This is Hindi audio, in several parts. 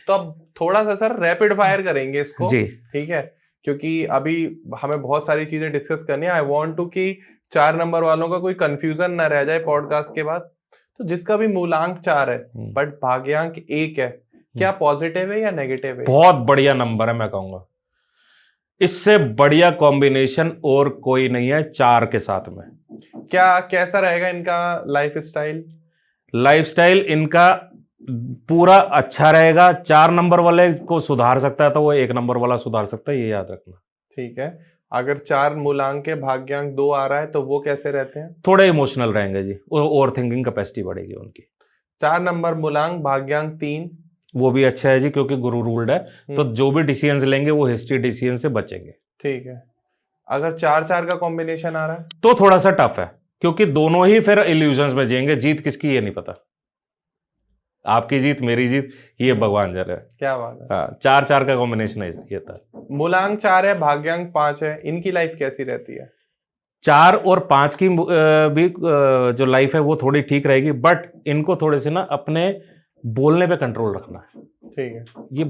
तो अब थोड़ा सा सर रैपिड फायर करेंगे इसको जी। ठीक है, क्योंकि अभी हमें बहुत सारी चीजें डिस्कस करनी है। आई वांट टू कि 4 नंबर वालों का कोई कंफ्यूजन ना रह जाए पॉडकास्ट के बाद। तो जिसका भी मूलांक 4 है बट भाग्यांक 1 है, क्या पॉजिटिव है या नेगेटिव है? बहुत बढ़िया नंबर है, मैं कहूंगा इससे बढ़िया कॉम्बिनेशन और कोई नहीं है 4 के साथ में। क्या कैसा रहेगा इनका लाइफ स्टाइल? लाइफस्टाइल इनका पूरा अच्छा रहेगा। 4 नंबर वाले को सुधार सकता है तो वो 1 नंबर वाला सुधार सकता है, ये याद रखना। ठीक है, अगर 4 मूलांक के भाग्यांक 2 आ रहा है तो वो कैसे रहते हैं? थोड़े इमोशनल रहेंगे जी, ओवर थिंकिंग कैपेसिटी बढ़ेगी उनकी। 4 नंबर मूलांक भाग्यांक 3, वो भी अच्छा है जी, क्योंकि गुरु रूल्ड है, तो जो भी डिसीजंस लेंगे वो हिस्ट्री डिसीजन से बचेंगे। ठीक है, अगर 4-4 का कॉम्बिनेशन आ रहा है तो थोड़ा सा टफ है, क्योंकि दोनों ही फिर इल्यूजन्स में जिएंगे। जीत किसकी ये नहीं पता, आपकी जीत मेरी जीत ये भगवान जाने। क्या बात है। हाँ, 4-4 का कॉम्बिनेशन है ये था। मूलांक 4 है भाग्यांक 5 है, इनकी लाइफ कैसी रहती है? 4 और 5 की भी जो लाइफ है वो थोड़ी ठीक रहेगी, बट इनको थोड़े से ना अपने बोलने पे कंट्रोल रखना है। ठीक है, ये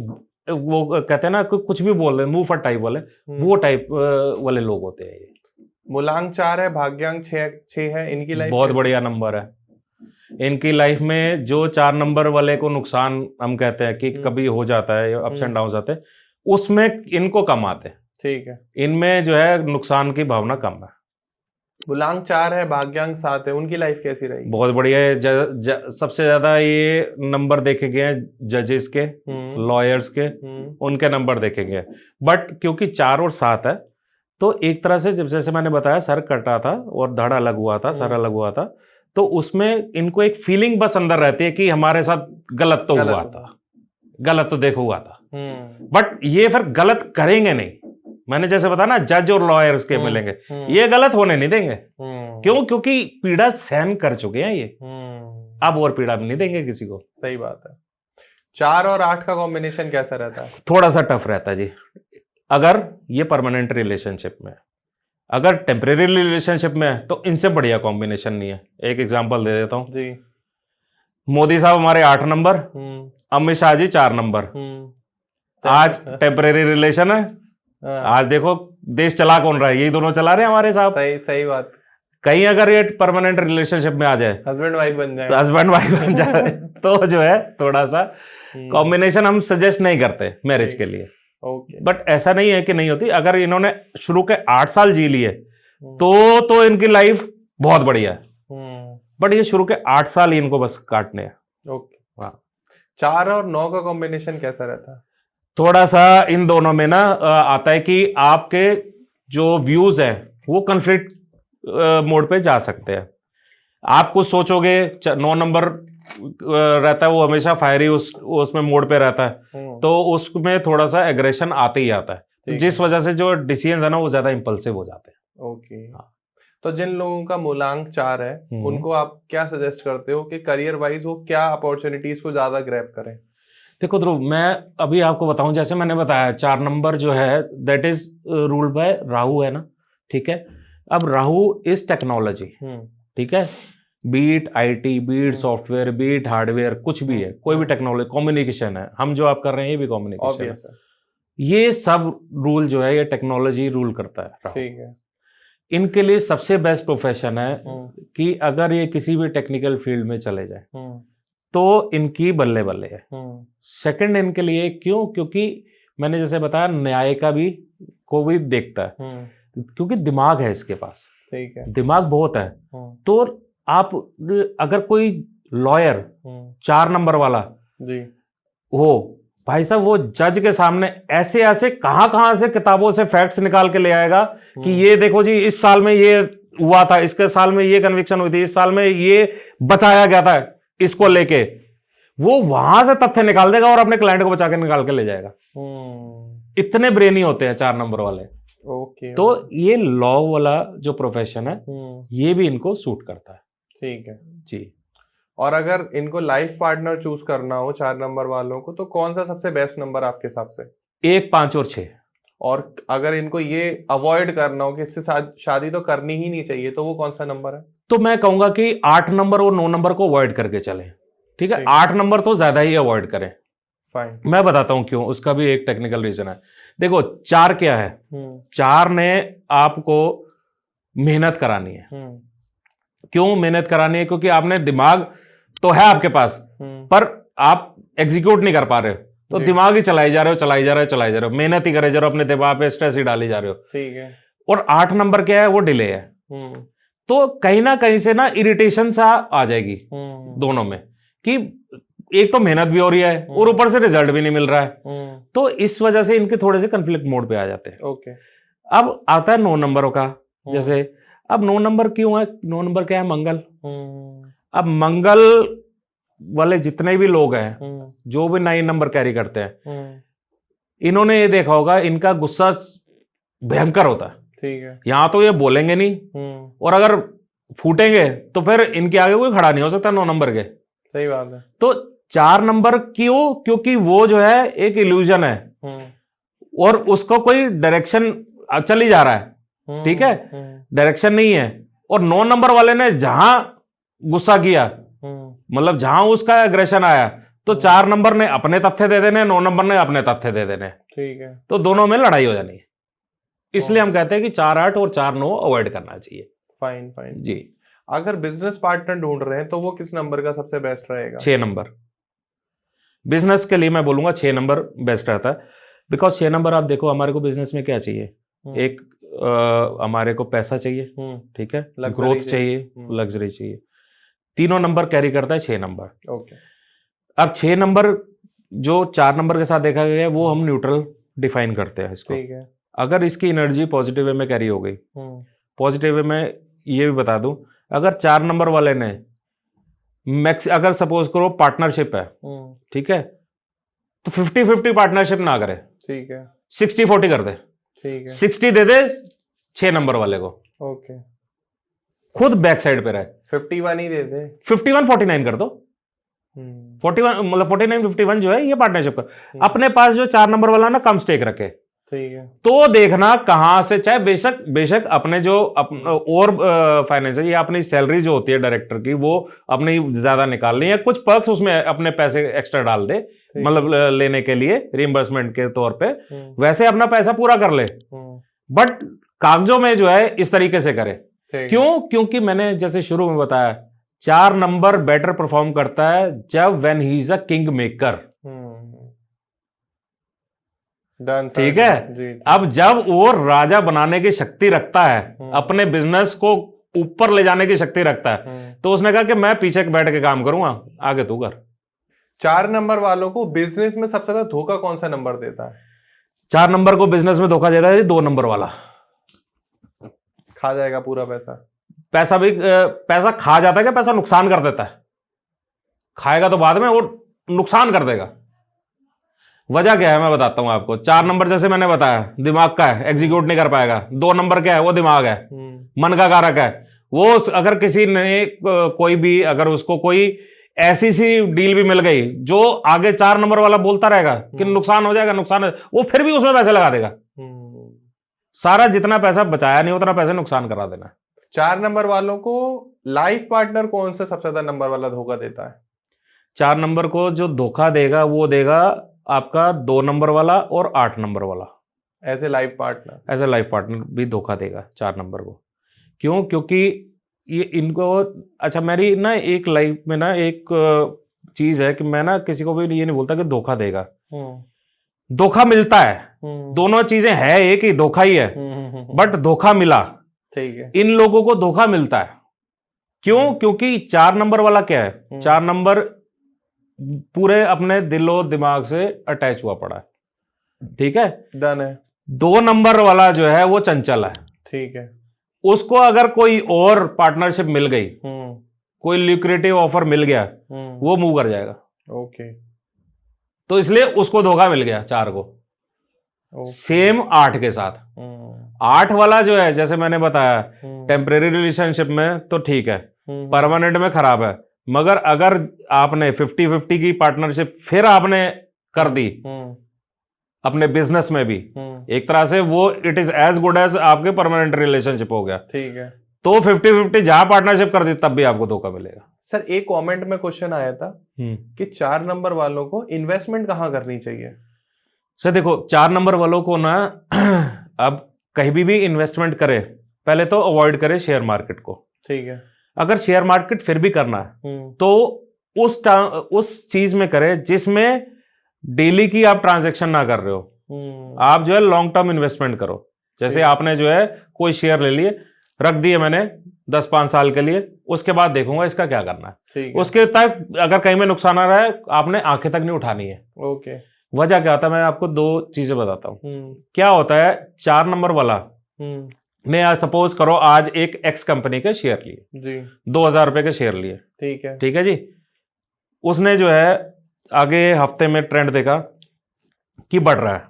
वो कहते हैं ना कुछ भी बोल रहे, मुंह फट टाइप वाले, वो टाइप वाले लोग होते हैं ये। मूलांक 4 है भाग्यांक 6 है, इनकी लाइफ बहुत बढ़िया नंबर है। इनकी लाइफ में जो 4 नंबर वाले को नुकसान हम कहते हैं कि कभी हो जाता है, अप्स एंड डाउन आते हैं, उसमें इनको कम आते हैं। ठीक है, इनमें जो है नुकसान की भावना कम है। मूलांक 4 है भाग्यांक 7 है, उनकी लाइफ कैसी रहेगी? बहुत बढ़िया है। सबसे ज्यादा ये नंबर देखे गए हैं जजेस के, लॉयर्स के, उनके नंबर देखे गए। बट क्योंकि 4 और 7 है, तो एक तरह से जैसे मैंने बताया सर कटा था और धड़ अलग हुआ था, सर अलग हुआ था, तो उसमें इनको एक फीलिंग बस अंदर रहती है कि हमारे साथ गलत तो हुआ था, गलत तो देखो हुआ था। बट ये फिर गलत करेंगे नहीं। मैंने जैसे बताया ना, जज और लॉयर्स के मिलेंगे, ये गलत होने नहीं देंगे। क्यों? क्योंकि पीड़ा सहन कर चुके हैं ये, अब और पीड़ा नहीं देंगे किसी को। सही बात है। 4 और 8 का कॉम्बिनेशन कैसा रहता है? थोड़ा सा टफ रहता है जी, अगर ये परमानेंट रिलेशनशिप में। अगर टेम्परेरी रिलेशनशिप में है तो इनसे बढ़िया कॉम्बिनेशन नहीं है। एक एग्जांपल दे देता हूं जी। मोदी साहब हमारे 8 नंबर, अमित शाह जी 4 नंबर। आज टेम्परेरी रिलेशन है, आज देखो देश चला कौन रहा है, यही दोनों चला रहे हैं हमारे साहब। सही बात। कहीं अगर ये परमानेंट रिलेशनशिप में आ जाए, हस्बैंड वाइफ बन जाए, तो हस्बैंड वाइफ बन जाए तो जो है थोड़ा सा कॉम्बिनेशन हम सजेस्ट नहीं करते मैरिज के लिए। बट ऐसा नहीं है कि नहीं होती। अगर इन्होंने शुरू के 8 साल जी लिए तो इनकी लाइफ बहुत बढ़िया है। बट ये शुरू के 8 साल ही इनको बस काटने हैं। ओके। 4 और 9 का कॉम्बिनेशन कैसा रहता है? थोड़ा सा इन दोनों में ना आता है कि आपके जो व्यूज है वो कन्फ्लिक्ट मोड पे जा सकते हैं। आप कुछ सोचोगे, 9 नंबर रहता है वो हमेशा फायरी उसमें मोड पे रहता है, तो उसमें थोड़ा सा एग्रेशन आते ही आता है, तो जिस वजह से जो डिसीजन है ना वो ज्यादा इंपल्सिव हो जाते हैं। ओके। हाँ। तो जिन लोगों का मूलांक 4 है उनको आप क्या सजेस्ट करते हो कि करियर वाइज वो क्या अपॉर्चुनिटीज को ज्यादा ग्रैब करें? देखो ध्रुव, मैं अभी आपको बताऊं, जैसे मैंने बताया 4 नंबर जो है that is ruled by Rahu है ना, ठीक है। अब राहु इज टेक्नोलॉजी, ठीक है, be it IT, be it software, be it hardware, कुछ भी है, कोई भी टेक्नोलॉजी, कम्युनिकेशन है, हम जो आप कर रहे हैं ये भी कम्युनिकेशन है। ये सब रूल जो है ये टेक्नोलॉजी रूल करता है। ठीक है। इनके लिए सबसे बेस्ट प्रोफेशन है कि अगर ये किसी भी टेक्निकल फील्ड में चले जाए तो इनकी बल्ले बल्ले है। सेकंड इनके लिए क्यों? क्योंकि मैंने जैसे बताया न्याय का भी को भी देखता है, क्योंकि दिमाग है इसके पास। ठीक है, दिमाग बहुत है। तो आप अगर कोई लॉयर 4 नंबर वाला जी हो, भाई साहब वो जज के सामने ऐसे ऐसे कहां से किताबों से फैक्ट्स निकाल के ले आएगा कि ये देखो जी इस साल में ये हुआ था, इसके साल में ये कन्विक्शन हुई थी, इस साल में ये बचाया गया था इसको लेके, वो वहां से तथ्य निकाल देगा और अपने क्लाइंट को बचा के निकाल के ले जाएगा। इतने ब्रेनी होते हैं 4 नंबर वाले। तो ये लॉ वाला जो प्रोफेशन है ये भी इनको सूट करता है। ठीक है जी। और अगर इनको लाइफ पार्टनर चूज करना हो 4 नंबर वालों को, तो कौन सा सबसे बेस्ट नंबर आपके हिसाब से? 1, 5 और 6। और अगर इनको ये अवॉइड करना हो कि इससे शादी तो करनी ही नहीं चाहिए, तो वो कौन सा नंबर है? तो मैं कहूंगा कि 8 नंबर और 9 नंबर को अवॉइड करके चलें। ठीक है, 8 नंबर तो ज्यादा ही अवॉइड करें। फाइन। मैं बताता हूं क्यों, उसका भी एक टेक्निकल रीजन है। देखो 4 क्या है, 4 ने आपको मेहनत करानी है। क्यों मेहनत करानी है? क्योंकि आपने दिमाग तो है आपके पास, पर आप एग्जीक्यूट नहीं कर पा रहे हो, तो दिमाग ही चलाई जा रहे हो, मेहनत ही करे जा रहे हो, अपने दिमाग पे स्ट्रेस ही डाली जा रहे हो। ठीक है। और 8 नंबर क्या है? वो डिले है। तो कहीं ना कहीं से ना इरिटेशन सा आ जाएगी दोनों में, कि एक तो मेहनत भी हो रही है और ऊपर से रिजल्ट भी नहीं मिल रहा है। तो इस वजह से इनके थोड़े से कंफ्लिक्ट मोड पे आ जाते हैं। ओके। अब आता है 9 नंबरों का। जैसे अब 9 नंबर क्यों है? 9 नंबर क्या है? मंगल। अब मंगल वाले जितने भी लोग हैं, जो भी 9 नंबर कैरी करते हैं, इन्होंने ये देखा होगा, इनका गुस्सा भयंकर होता है। ठीक है। यहां तो ये बोलेंगे नहीं, और अगर फूटेंगे तो फिर इनके आगे कोई खड़ा नहीं हो सकता 9 नंबर के। सही बात है। तो 4 नंबर क्यों? क्योंकि वो जो है एक इल्यूजन है, और उसको कोई डायरेक्शन चल ही जा रहा है, ठीक है, डायरेक्शन नहीं है। और 9 नंबर वाले ने जहां गुस्सा किया, मतलब जहां उसका एग्रेशन आया, तो 4 नंबर ने अपने तथ्य दे देने, 9 नंबर ने अपने तथ्य दे देने। ठीक है। तो दोनों में लड़ाई हो जानी है। इसलिए हम कहते हैं कि 4-8 और 4-9 अवॉइड करना चाहिए। फाइन फाइन जी। अगर बिजनेस पार्टनर ढूंढ रहे हैं तो वो किस नंबर का सबसे बेस्ट रहेगा? 6 नंबर। बिजनेस के लिए मैं बोलूंगा 6 नंबर बेस्ट रहता है। बिकॉज 6 नंबर, आप देखो हमारे को बिजनेस में क्या चाहिए? एक हमारे को पैसा चाहिए, ठीक है, ग्रोथ चाहिए, लग्जरी चाहिए। तीनों नंबर कैरी करता है 6 नंबर। ओके। अब 6 नंबर जो 4 नंबर के साथ देखा गया है, वो हम न्यूट्रल डिफाइन करते हैं इसको। ठीक है। अगर इसकी एनर्जी पॉजिटिव वे में कैरी हो गई, पॉजिटिव वे में ये भी बता दूं, अगर 4 नंबर वाले ने मैक्स, अगर सपोज करो पार्टनरशिप है, ठीक है, तो 50-50 पार्टनरशिप ना करे, ठीक है, 60-40 कर दे। ठीक है। 60 दे दे 6 नंबर वाले को, ओके। खुद बैक साइड पे रहे। 51 ही दे दे। 51-49 कर दो। 41 मतलब 49-51 जो है ये पार्टनरशिप का। अपने पास जो 4 नंबर वाला ना कम स्टेक रखे, ठीक है, तो देखना कहां से, चाहे बेशक अपने जो और फाइनेंस है, या अपनी सैलरी जो होती है डायरेक्टर की, वो अपनी ज्यादा निकाल ली, या कुछ पर्क्स उसमें अपने पैसे एक्स्ट्रा डाल दे, मतलब लेने के लिए रिइंबर्समेंट के तौर पे, वैसे अपना पैसा पूरा कर ले, बट कागजों में जो है इस तरीके से करे। क्यों? क्योंकि मैंने जैसे शुरू में बताया, 4 नंबर बेटर परफॉर्म करता है जब when he is a king maker. ठीक है। जी। अब जब वो राजा बनाने की शक्ति रखता है, अपने बिजनेस को ऊपर ले जाने की शक्ति रखता है, तो उसने कहा कि मैं पीछे बैठ के काम करूंगा, आगे तू कर। 4 नंबर वालों को बिजनेस में सबसे ज्यादा धोखा कौन सा नंबर देता है? 4 नंबर को बिजनेस में धोखा देता है 2 नंबर वाला। खा जाएगा पूरा पैसा। पैसा भी पैसा खा जाता है क्या? पैसा नुकसान कर देता है। खाएगा तो बाद में, वो नुकसान कर देगा। वजह क्या है मैं बताता हूं आपको। 4 नंबर जैसे मैंने बताया दिमाग का है, एग्जीक्यूट नहीं कर पाएगा। 2 नंबर क्या है? वो दिमाग है, मन का कारक है। वो अगर किसी ने कोई भी, अगर उसको कोई ऐसी सी डील भी मिल गई जो आगे 4 नंबर वाला बोलता रहेगा कि नुकसान हो जाएगा, नुकसान, वो फिर भी उसमें पैसे लगा देगा। सारा जितना पैसा बचाया नहीं उतना पैसे नुकसान करा देना। 4 नंबर वालों को लाइफ पार्टनर कौन सा सबसे ज्यादा नंबर वाला धोखा देता है? 4 नंबर को जो धोखा देगा वो देगा आपका 2 नंबर वाला और 8 नंबर वाला। एज ए लाइफ पार्टनर भी धोखा देगा 4 नंबर को। क्यों? क्योंकि ये इनको, अच्छा मेरी ना एक लाइफ में ना एक चीज है कि मैं ना किसी को भी ये नहीं बोलता कि धोखा देगा। धोखा मिलता है, दोनों चीजें है एक ही, धोखा ही है, बट धोखा मिला। ठीक है। इन लोगों को धोखा मिलता है। क्यों? क्योंकि 4 नंबर वाला क्या है? 4 नंबर पूरे अपने दिलो दिमाग से अटैच हुआ पड़ा है, ठीक है, डन है। 2 नंबर वाला जो है वो चंचल है, ठीक है। उसको अगर कोई और पार्टनरशिप मिल गई, कोई ल्यूक्रेटिव ऑफर मिल गया, वो मूव कर जाएगा। ओके। तो इसलिए उसको धोखा मिल गया 4 को। सेम 8 के साथ। 8 वाला जो है, जैसे मैंने बताया, टेम्परेरी रिलेशनशिप में तो ठीक है, परमानेंट में खराब है। मगर अगर आपने 50-50 की पार्टनरशिप फिर आपने कर दी अपने बिजनेस में भी, एक तरह से वो it is as good as आपके परमानेंट रिलेशनशिप हो गया। ठीक है। तो 50-50 जहां पार्टनरशिप कर दी तब भी आपको धोखा मिलेगा। सर एक कमेंट में क्वेश्चन आया था कि 4 नंबर वालों को इन्वेस्टमेंट कहाँ करनी चाहिए? सर देखो 4 नंबर वालों को ना अब कहीं भी इन्वेस्टमेंट करे, पहले तो अवॉइड करे शेयर मार्केट को। ठीक है। अगर शेयर मार्केट फिर भी करना है तो उस चीज में करे जिसमें डेली की आप ट्रांजैक्शन ना कर रहे हो। आप जो है लॉन्ग टर्म इन्वेस्टमेंट करो। जैसे आपने जो है कोई शेयर ले लिए, रख दिए मैंने 10-5 साल के लिए, उसके बाद देखूंगा इसका क्या करना है। उसके तक अगर कहीं में नुकसान आ रहा है, आपने आंखें तक नहीं उठानी है। ओके। वजह क्या होता है, मैं आपको 2 चीजें बताता हूं। क्या होता है, 4 नंबर वाला ने आज सपोज करो आज एक एक्स कंपनी के शेयर लिए जी, 2000 रुपए के शेयर लिए। ठीक है। ठीक है जी। उसने जो है आगे हफ्ते में ट्रेंड देखा कि बढ़ रहा है,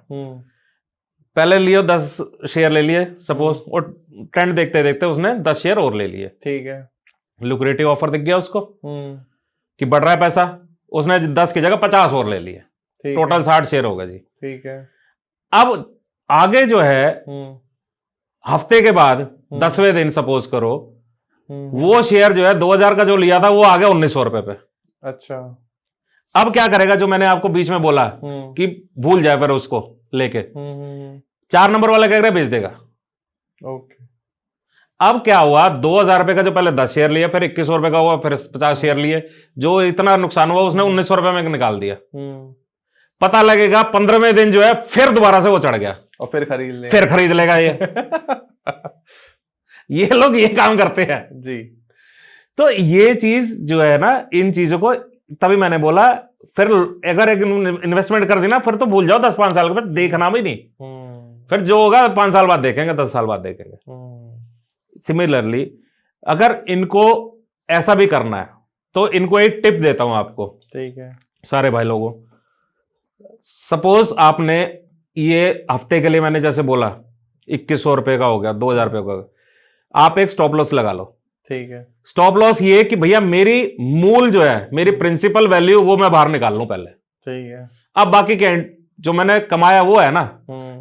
पहले लियो 10 शेयर ले लिए सपोज, और ट्रेंड देखते देखते उसने 10 शेयर और ले लिए। ठीक है। लुक्रेटिव ऑफर दिख गया उसको कि बढ़ रहा है पैसा, उसने 10 की जगह 50 और ले लिए, टोटल 60 शेयर होगा जी। ठीक है। अब आगे जो है हफ्ते के बाद 10वें दिन सपोज करो वो शेयर जो है 2000 का जो लिया था वो आ गया 1900 रुपए पे। अच्छा। अब क्या करेगा, जो मैंने आपको बीच में बोला कि भूल जाए फिर उसको लेके, 4 नंबर वाला क्या करेगा, बेच देगा। ओके। अब क्या हुआ, 2000 रुपए का जो पहले 10 शेयर लिया, फिर 2100 रुपए का हुआ, फिर 50 शेयर लिए, जो इतना नुकसान हुआ उसने 1900 रुपए में निकाल दिया। पता लगेगा 15वें दिन जो है फिर दोबारा से वो चढ़ गया और फिर खरीद लेगा ये। ये लोग ये काम करते हैं जी। तो ये चीज जो है ना, इन चीजों को तभी मैंने बोला, फिर अगर एक इन्वेस्टमेंट कर दी ना, फिर तो भूल जाओ 10-5 साल के बाद, देखना भी नहीं। फिर जो होगा 5 साल बाद देखेंगे, 10 साल बाद देखेंगे। सिमिलरली अगर इनको ऐसा भी करना है तो इनको एक टिप देता हूं आपको। ठीक है। सारे भाई लोगों, सपोज आपने ये हफ्ते के लिए मैंने जैसे बोला 2100 रुपए का हो गया, 2000 रुपए का, आप एक स्टॉप लॉस लगा लो। ठीक है। स्टॉप लॉस ये कि भैया मेरी मूल जो है, मेरी प्रिंसिपल वैल्यू वो मैं बाहर निकाल लूं पहले। ठीक है। अब बाकी के जो मैंने कमाया वो है ना,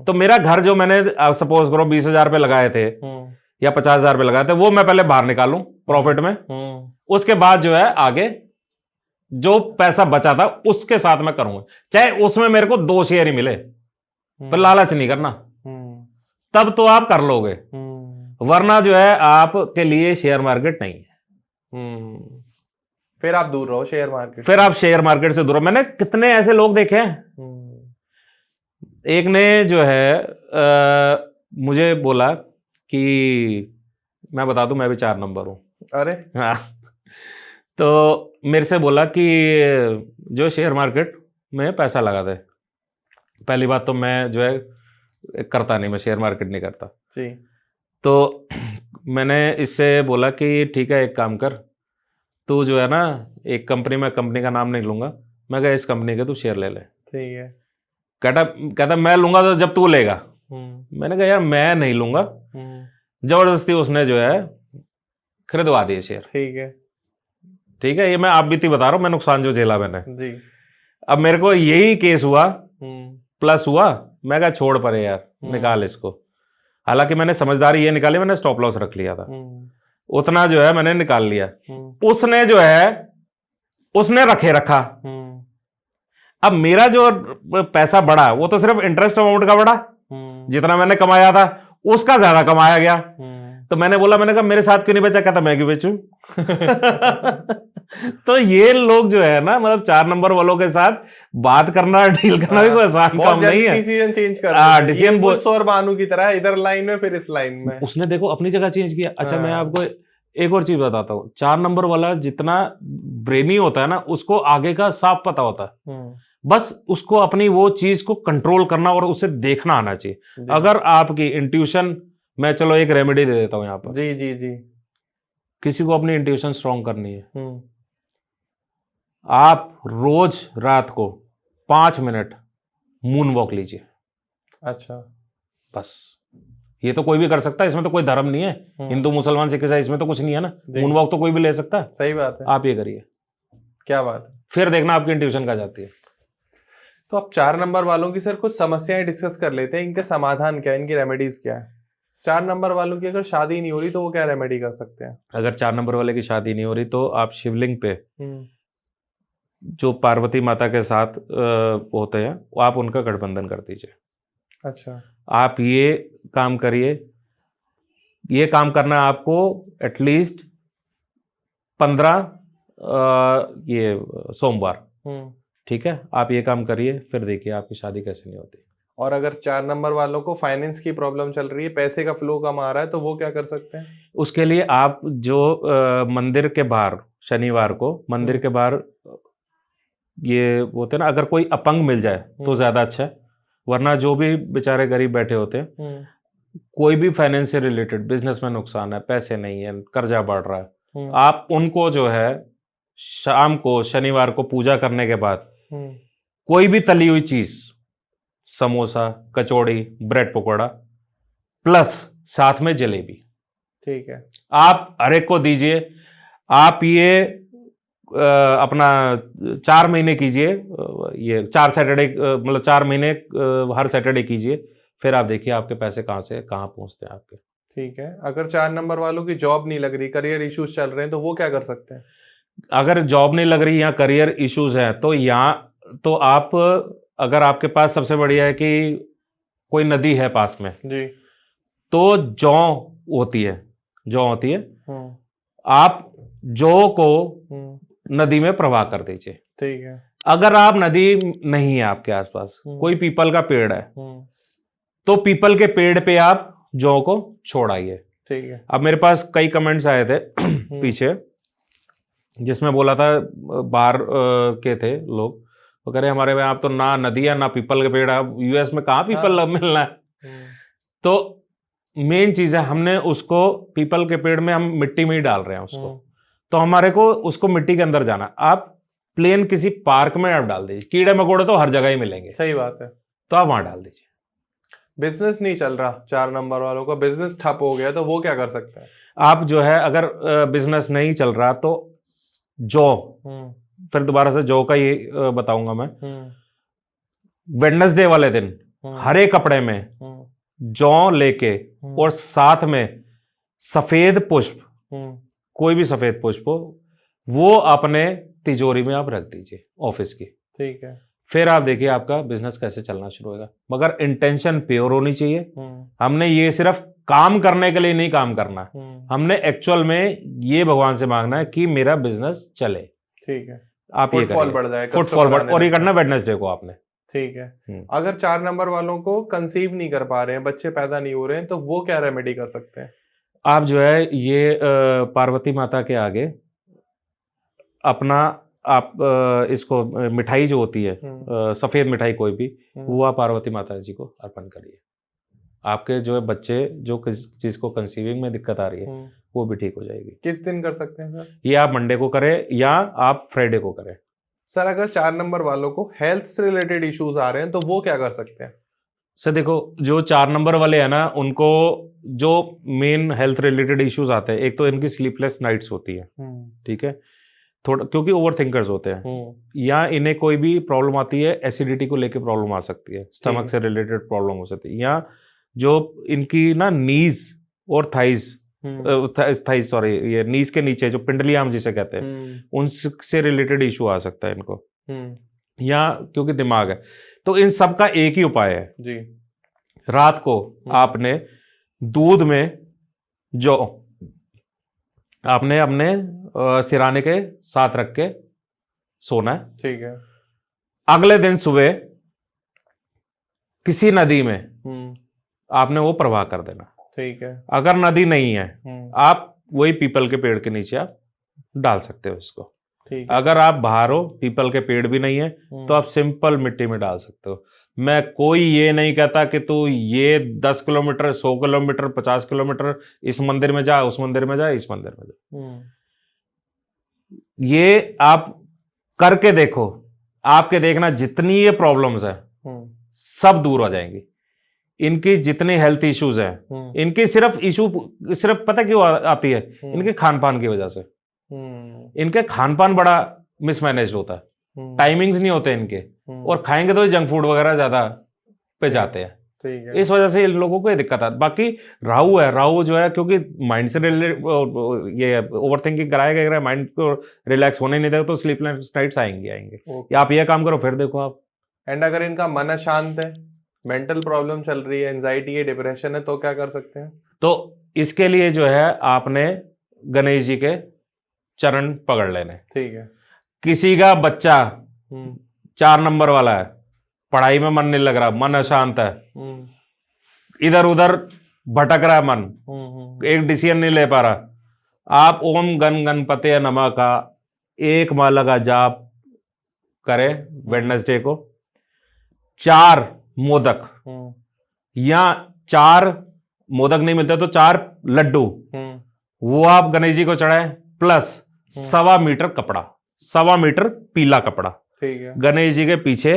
तो मेरा घर जो मैंने सपोज करो 20,000 रुपए लगाए थे या 50,000 रुपए लगाए थे, वो मैं पहले बाहर निकालूं प्रॉफिट में। उसके बाद जो है आगे जो पैसा बचा था उसके साथ मैं करूंगा, चाहे उसमें मेरे को 2 शेयर ही मिले, पर लालच नहीं करना, तब तो आप कर लोगे, वरना जो है आपके लिए शेयर मार्केट नहीं है। फिर आप दूर रहो शेयर मार्केट, फिर आप शेयर मार्केट से दूर रहो। मैंने कितने ऐसे लोग देखे हैं। एक ने जो है मुझे बोला कि मैं बता दूं मैं भी 4 नंबर हूं। अरे हाँ। तो मेरे से बोला कि जो शेयर मार्केट में पैसा लगा दे। पहली बात तो मैं जो है करता नहीं, मैं शेयर मार्केट नहीं करता जी। तो मैंने इससे बोला कि ठीक है, एक काम कर, तू जो है ना एक कंपनी में, कंपनी का नाम नहीं लूंगा, मैं कहा इस कंपनी के तू शेयर ले ले। ठीक है। कहता मैं लूंगा तो जब तू लेगा। मैंने कहा यार मैं नहीं लूंगा। जबरदस्ती उसने जो है खरीदवा दिए शेयर। ठीक है। ठीक है, ये मैं आप बीती बता रहा हूं, मैं नुकसान जो झेला मैंने जी। अब मेरे को यही केस हुआ, प्लस हुआ, मैं कहा छोड़ परे यार, निकाल इसको। हालांकि मैंने समझदारी ये निकाली, मैंने स्टॉप लॉस रख लिया था, उतना जो है मैंने निकाल लिया। उसने जो है उसने रखा। अब मेरा जो पैसा बढ़ा वो तो सिर्फ इंटरेस्ट अमाउंट का बढ़ा, जितना मैंने कमाया था उसका ज्यादा कमाया गया। तो मैंने बोला, मैंने कहा मेरे साथ क्यों नहीं बेचा, कहता मैं क्यों बेचूं। तो ये लोग जो है ना, मतलब 4 नंबर वालों के साथ बात करना, डील करना भी कोई आसान काम नहीं है। डिसीजन चेंज कर, डिसीजन और बानू की तरह इधर लाइन में फिर इस लाइन में। उसने देखो अपनी जगह चेंज किया। अच्छा मैं आपको एक और चीज बताता हूँ, 4 नंबर वाला जितना ब्रेनी होता है ना, उसको आगे का साफ पता होता है, बस उसको अपनी वो चीज को कंट्रोल करना और उसे देखना आना चाहिए। अगर आपकी इंट्यूशन, मैं चलो एक रेमेडी दे देता हूं यहां पर जी जी जी, किसी को अपनी इंट्यूशन स्ट्रांग करनी है, आप रोज रात को 5 मिनट मून वॉक लीजिए। अच्छा, बस ये तो कोई भी कर सकता है, इसमें तो कोई धर्म नहीं है, हिंदू मुसलमान सिख ईसाई इसमें तो कुछ नहीं है ना, मून वॉक तो कोई भी ले सकता है। सही बात है, आप ये करिए। क्या बात है, फिर देखना आपकी इंट्यूशन कहाँ जाती है। तो आप 4 नंबर वालों की सर कुछ समस्याएं डिस्कस कर लेते हैं, इनके समाधान क्या है, इनकी रेमेडीज क्या है। 4 नंबर वालों की अगर शादी नहीं हो रही तो वो क्या रेमेडी कर सकते हैं? अगर 4 नंबर वाले की शादी नहीं हो रही तो आप शिवलिंग पे हम्म, जो पार्वती माता के साथ होते हैं वो आप उनका गठबंधन कर दीजिए। अच्छा। आप ये काम करिए, ये काम करना है आपको एटलीस्ट 15 ये सोमवार, ठीक है? आप ये काम करिए, फिर देखिए आपकी शादी कैसे नहीं होती। और अगर 4 नंबर वालों को फाइनेंस की प्रॉब्लम चल रही है, पैसे का फ्लो कम आ रहा है, तो वो क्या कर सकते हैं? उसके लिए आप जो मंदिर के बाहर शनिवार को मंदिर के बाहर ये होते हैं ना, अगर कोई अपंग मिल जाए तो ज्यादा अच्छा है, वरना जो भी बेचारे गरीब बैठे होते हैं, कोई भी फाइनेंस से रिलेटेड बिजनेस में नुकसान है, पैसे नहीं है, कर्जा बढ़ रहा है, आप उनको जो है शाम को शनिवार को पूजा करने के बाद कोई भी तली हुई चीज, समोसा, कचौड़ी, ब्रेड पकौड़ा प्लस साथ में जलेबी, ठीक है, आप हर एक को दीजिए। आप ये अपना 4 महीने कीजिए, ये 4 सैटरडे मतलब 4 महीने हर सैटरडे कीजिए, फिर आप देखिए आपके पैसे कहाँ से कहाँ पहुंचते हैं आपके। ठीक है। अगर 4 नंबर वालों की जॉब नहीं लग रही, करियर इश्यूज चल रहे हैं, तो वो क्या कर सकते हैं? अगर जॉब नहीं लग रही या करियर इश्यूज हैं तो यहाँ तो आप, अगर आपके पास सबसे बढ़िया है कि कोई नदी है पास में जी। तो जौ होती है, जौ होती है, आप जौ को नदी में प्रवाह कर दीजिए। ठीक है। अगर आप नदी नहीं है आपके आसपास, कोई पीपल का पेड़ है तो पीपल के पेड़ पे आप जौ को छोड़ आइए। ठीक है। अब मेरे पास कई कमेंट्स आए थे पीछे, जिसमें बोला था बाहर के थे लोग, वो कह रहे हमारे यहाँ तो ना नदी है ना पीपल के पेड़ है, यूएस में कहाँ पीपल मिलना है। तो मेन चीज है, हमने उसको पीपल के पेड़ में हम मिट्टी में ही डाल रहे हैं उसको, तो हमारे को उसको मिट्टी के अंदर जाना। आप प्लेन किसी पार्क में आप डाल दीजिए, कीड़े मकोड़े तो हर जगह ही मिलेंगे। सही बात है। तो आप वहां डाल दीजिए। बिजनेस नहीं चल रहा, 4 नंबर वालों का बिजनेस ठप हो गया, तो वो क्या कर सकते हैं? आप जो है अगर बिजनेस नहीं चल रहा तो जौ, फिर दोबारा से जौ का ये बताऊंगा मैं, वेडनेसडे वाले दिन हरे कपड़े में जौ लेके और साथ में सफेद पुष्प, कोई भी सफेद पुष्प हो, वो अपने तिजोरी में आप रख दीजिए ऑफिस की। ठीक है। फिर आप देखिए आपका बिजनेस कैसे चलना शुरू होगा, मगर इंटेंशन प्योर होनी चाहिए। हमने ये सिर्फ काम करने के लिए नहीं काम करना, हमने एक्चुअल में ये भगवान से मांगना है कि मेरा बिजनेस चले। ठीक है। आप ये फुटफॉल बढ़ जाए, फुटफॉल बढ़, और ये करना वेडनेसडे को आपने। ठीक है। अगर 4 नंबर वालों को कंसीव नहीं कर पा रहे हैं, बच्चे पैदा नहीं हो रहे हैं, तो वो क्या रेमेडी कर सकते हैं? आप जो है ये पार्वती माता के आगे अपना आप इसको मिठाई जो होती है, सफेद मिठाई कोई भी, वो आप पार्वती माता जी को अर्पण करिए। आपके जो है बच्चे जो किस चीज को कंसीविंग में दिक्कत आ रही है वो भी ठीक हो जाएगी। किस दिन कर सकते हैं सर? ये आप मंडे को करें या आप फ्राइडे को करें। सर अगर 4 नंबर वालों को हेल्थ से रिलेटेड इश्यूज आ रहे हैं तो वो क्या कर सकते हैं? सर देखो, जो 4 नंबर वाले हैं ना, उनको जो मेन हेल्थ रिलेटेड इश्यूज आते हैं, एक तो इनकी स्लीपलेस नाइट्स होती है, ठीक है, थोड़ा क्योंकि ओवर थिंकर्स होते हैं, या इन्हें कोई भी प्रॉब्लम आती है, एसिडिटी को लेकर प्रॉब्लम आ सकती है, स्टमक से रिलेटेड प्रॉब्लम हो सकती है, या जो इनकी ना नीज और थाइज सॉरी, ये नीज के नीचे जो पिंडलियाम जिसे कहते हैं, उनसे रिलेटेड इशू आ सकता है इनको, या क्योंकि दिमाग है। तो इन सब का एक ही उपाय है जी, रात को आपने दूध में जो आपने अपने सिराने के साथ रख के सोना है। ठीक है। अगले दिन सुबह किसी नदी में आपने वो प्रवाह कर देना। ठीक है। अगर नदी नहीं है, आप वही पीपल के पेड़ के नीचे आप डाल सकते हो इसको। ठीक है। अगर आप बाहर हो, पीपल के पेड़ भी नहीं है, तो आप सिंपल मिट्टी में डाल सकते हो। मैं कोई ये नहीं कहता कि तू ये 10 किलोमीटर 100 किलोमीटर 50 किलोमीटर इस मंदिर में जा, उस मंदिर में जा, इस मंदिर में जा। ये आप करके देखो, आपके देखना जितनी ये प्रॉब्लम्स है सब दूर हो जाएंगी। इनकी जितने हेल्थ इश्यूज हैं, इनकी सिर्फ पता क्यों आती है? इनके खान पान की वजह से। इनके खान पान बड़ा मिसमैनेज होता है, टाइमिंग्स नहीं होते इनके, और खाएंगे तो जंक फूड वगैरह ज्यादा पे जाते हैं। ठीक है। इस वजह से इन लोगों को ये दिक्कत है। बाकी राहु है, राहु जो है क्योंकि माइंड से ये ओवर थिंकिंग कराएगा, माइंड को रिलैक्स होने नहीं देगा, तो स्लीपलेस नाइट्स आएंगे। या आप ये काम करो, फिर देखो आप। एंड अगर इनका मन अशांत है, मेंटल प्रॉब्लम चल रही है, एंजाइटी है, डिप्रेशन है, तो क्या कर सकते हैं? तो इसके लिए जो है आपने गणेश जी के चरण पकड़ लेने। ठीक है। किसी का बच्चा 4 नंबर वाला है, पढ़ाई में मन नहीं लग रहा, मन अशांत है, इधर उधर भटक रहा है मन, एक डिसीजन नहीं ले पा रहा, आप ओम गण गणपते नमः का 1 माला का जाप करें वेडनेसडे को। 4 मोदक, या 4 मोदक नहीं मिलते तो 4 लड्डू, वो आप गणेश जी को चढ़ाएं, प्लस 1.25 मीटर कपड़ा, 1.25 मीटर पीला कपड़ा, ठीक है, गणेश जी के पीछे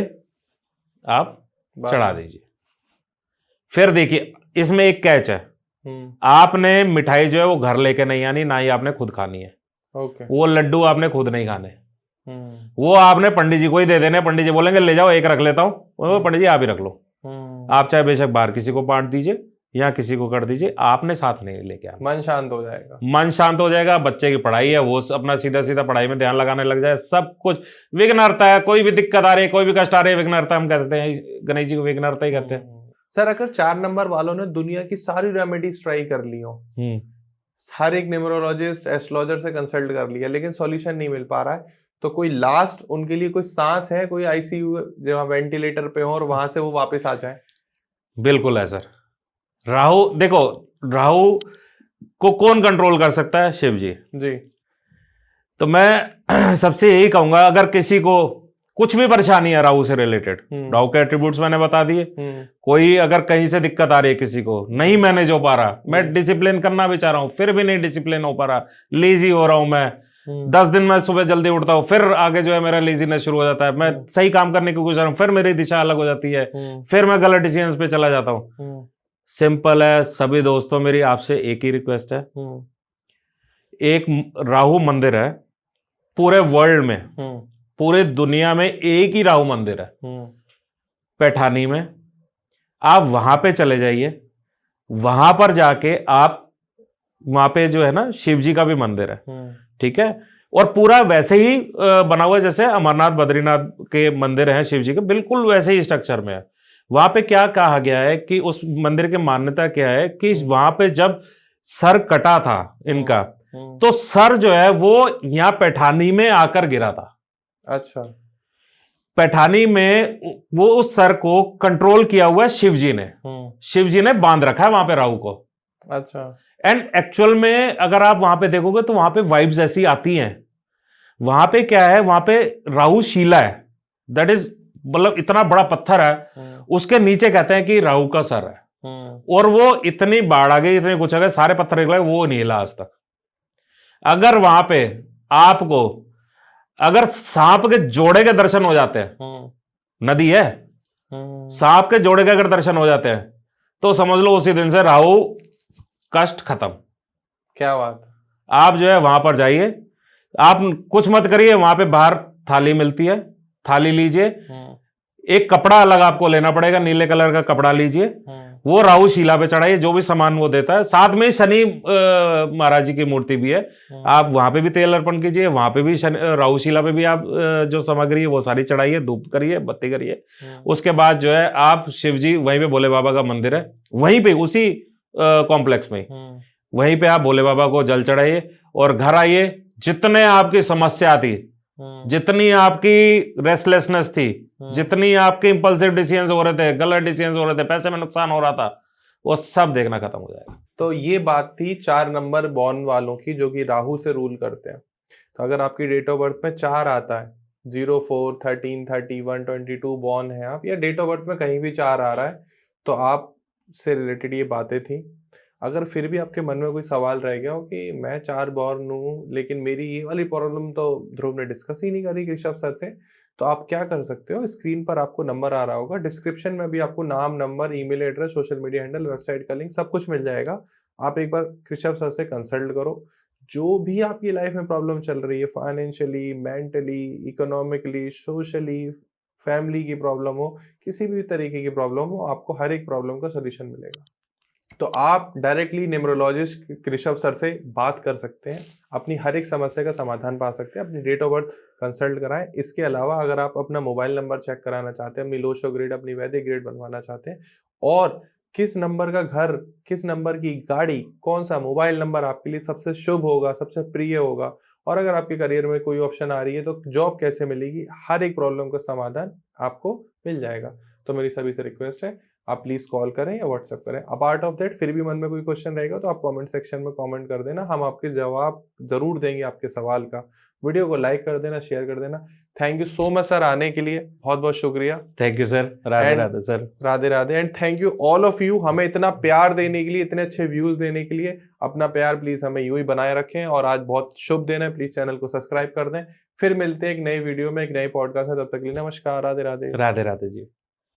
आप चढ़ा दीजिए। फिर देखिए इसमें एक कैच है, आपने मिठाई जो है वो घर लेके नहीं आनी, ना ही आपने खुद खानी है। ओके। वो लड्डू आपने खुद नहीं खाने, वो आपने पंडित जी को ही दे देने। पंडित जी बोलेंगे ले जाओ, एक रख लेता हूं, वो पंडित जी आप ही रख लो। आप चाहे बेशक बाहर किसी को बांट दीजिए या किसी को कर दीजिए, आपने साथ नहीं लेके आना। मन शांत हो जाएगा, मन शांत हो जाएगा। बच्चे की पढ़ाई है वो अपना सीधा सीधा पढ़ाई में ध्यान लगाने लग जाए। सब कुछ विघ्नहर्ता है, कोई भी दिक्कत आ रही है, कोई भी कष्ट आ रही है, विघ्नहर्ता हम कहते हैं, गणेश जी को विघ्नहर्ता ही कहते हैं। सर अगर 4 नंबर वालों ने दुनिया की सारी रेमेडीज ट्राई कर ली हो, हर एक न्यूमरोलॉजिस्ट एस्ट्रोलॉजर से कंसल्ट कर लिया, लेकिन सॉल्यूशन नहीं मिल पा रहा है, तो कोई लास्ट उनके लिए कोई सांस है, कोई आईसीयू जहां वेंटिलेटर पे हो और वहां से वो वापस आ जाए? बिल्कुल है सर। राहु देखो, राहु को कौन कंट्रोल कर सकता है? शिव जी। तो मैं सबसे यही कहूंगा, अगर किसी को कुछ भी परेशानी है राहु से रिलेटेड, राहु के एट्रीब्यूट्स मैंने बता दिए। कोई अगर कहीं से दिक्कत आ रही है, किसी को नहीं मैनेज हो पा रहा, मैं डिसिप्लिन करना भी चाह रहा हूं फिर भी नहीं डिसिप्लिन हो पा रहा, लेजी हो रहा हूं मैं, 10 दिन में सुबह जल्दी उठता हूं, फिर आगे जो है मेरा लेजीनेस शुरू हो जाता है, मैं सही काम करने की कोशिश कर रहा हूं, फिर मेरी दिशा अलग हो जाती है, फिर मैं गलत डिसीजंस पे चला जाता हूं। सिंपल है सभी दोस्तों, मेरी आपसे एक ही रिक्वेस्ट है, एक राहु मंदिर है पूरे वर्ल्ड में, पूरे दुनिया में एक ही राहु मंदिर है, पैठानी में। आप वहां पे चले जाइए, वहां पर जाके आप वहां पे जो है ना शिव जी का भी मंदिर है, ठीक है, और पूरा वैसे ही बना हुआ जैसे अमरनाथ बद्रीनाथ के मंदिर हैं शिव जी के, बिल्कुल वैसे ही स्ट्रक्चर में है। वहां पे क्या कहा गया है कि उस मंदिर की मान्यता क्या है कि वहां पे जब सर कटा था इनका, तो सर जो है वो यहां पैठानी में आकर गिरा था। अच्छा। पैठानी में वो उस सर को कंट्रोल किया हुआ है शिव जी ने, शिव जी ने बांध रखा है वहां पे राहु को। अच्छा। एंड एक्चुअल में अगर आप वहां पे देखोगे तो वहां पे वाइब्स ऐसी आती हैं। वहां पे क्या है, वहां पे राहु शिला है, दैट इज मतलब इतना बड़ा पत्थर है, उसके नीचे कहते हैं कि राहु का सर है, और वो इतनी बाढ़ आ गई, इतने कुछ आ गए, सारे पत्थर निकले, वो नहीं हिला आज तक। अगर वहां पे आपको अगर सांप के जोड़े के दर्शन हो जाते हैं, नदी है, सांप के जोड़े के अगर दर्शन हो जाते हैं तो समझ लो उसी दिन से राहु कष्ट खत्म। क्या बात। आप जो है वहां पर जाइए, आप कुछ मत करिए, वहां पे बाहर थाली मिलती है, थाली लीजिए, एक कपड़ा अलग आपको लेना पड़ेगा, नीले कलर का कपड़ा लीजिए, वो राहु शिला पे चढ़ाइए, जो भी सामान वो देता है। साथ में शनि महाराज जी की मूर्ति भी है, आप वहां पे भी तेल अर्पण कीजिए, वहां पे भी राहु शिला पे भी आप जो सामग्री है वो सारी चढ़ाइए, धूप करिए, बत्ती करिए। उसके बाद जो है आप शिव जी, वहीं पे भोले बाबा का मंदिर है, वहीं पे उसी कॉम्प्लेक्स में वहीं पे आप भोले बाबा को जल चढ़ाइए और घर आइए। जितने आपकी समस्या थी, जितनी आपकी रेस्टलेसनेस थी, जितनी आपके इंपल्सिव डिसीजंस हो रहे थे, गलत डिसीजंस हो रहे थे, पैसे में नुकसान हो रहा था, वो सब देखना खत्म हो जाएगा। तो ये बात थी 4 नंबर बॉर्न वालों की, जो कि राहु से रूल करते हैं। तो अगर आपकी डेट ऑफ बर्थ में 4 आता है, 0, 4, 13, 31, 22 बॉर्न है आप, या डेट ऑफ बर्थ में कहीं भी 4 आ रहा है, तो आप से रिलेटेड ये बातें थी। अगर फिर भी आपके मन में कोई सवाल रह गया हो कि मैं 4 बॉर्न हूँ, लेकिन मेरी ये वाली प्रॉब्लम तो ध्रुव ने डिस्कस ही नहीं करी ऋषभ सर से, तो आप क्या कर सकते हो, स्क्रीन पर आपको नंबर आ रहा होगा, डिस्क्रिप्शन में भी आपको नाम, number, email address, social media handle, website का लिंक सब कुछ मिल जाएगा। आप एक बार ऋषभ सर से कंसल्ट करो। जो भी आपकी लाइफ में प्रॉब्लम चल रही है, financially, mentally, economically, socially, family की प्रॉब्लम हो, किसी भी तरीके की प्रॉब्लम हो, आपको हर एक प्रॉब्लम का सोल्यूशन मिलेगा। तो आप डायरेक्टली न्यूमरोलॉजिस्ट कृषभ सर से बात कर सकते हैं, अपनी हर एक समस्या का समाधान पा सकते हैं, अपनी डेट ऑफ बर्थ कंसल्ट कराएं। इसके अलावा अगर आप अपना मोबाइल नंबर चेक कराना चाहते हैं, अपनी लोशो ग्रेड, अपनी वैदिक ग्रेड बनवाना चाहते हैं, और किस नंबर का घर, किस नंबर की गाड़ी, कौन सा मोबाइल नंबर आपके लिए सबसे शुभ होगा, सबसे प्रिय होगा, और अगर आपके करियर में कोई ऑप्शन आ रही है तो जॉब कैसे मिलेगी, हर एक प्रॉब्लम का समाधान आपको मिल जाएगा। तो मेरी सभी से रिक्वेस्ट है, आप प्लीज कॉल करें या व्हाट्सएप करें। अपार्ट ऑफ दैट फिर भी मन में कोई क्वेश्चन रहेगा तो आप कमेंट सेक्शन में कमेंट कर देना, हम आपके जवाब जरूर देंगे आपके सवाल का। वीडियो को लाइक कर देना, शेयर कर देना। Thank you so much sir आने के लिए, बहुत बहुत शुक्रिया। Thank you sir, Radhe And- Radhe sir. Radhe Radhe and thank you all of you, हमें इतना प्यार देने के लिए, इतने अच्छे व्यूज देने के लिए। अपना प्यार प्लीज हमें यूं ही बनाए रखें, और आज बहुत शुभ दिन है, प्लीज चैनल को सब्सक्राइब कर दें। फिर मिलते हैं एक नई वीडियो में, एक नई पॉडकास्ट में, तब तक के लिए नमस्कार, राधे राधे। राधे राधे जी।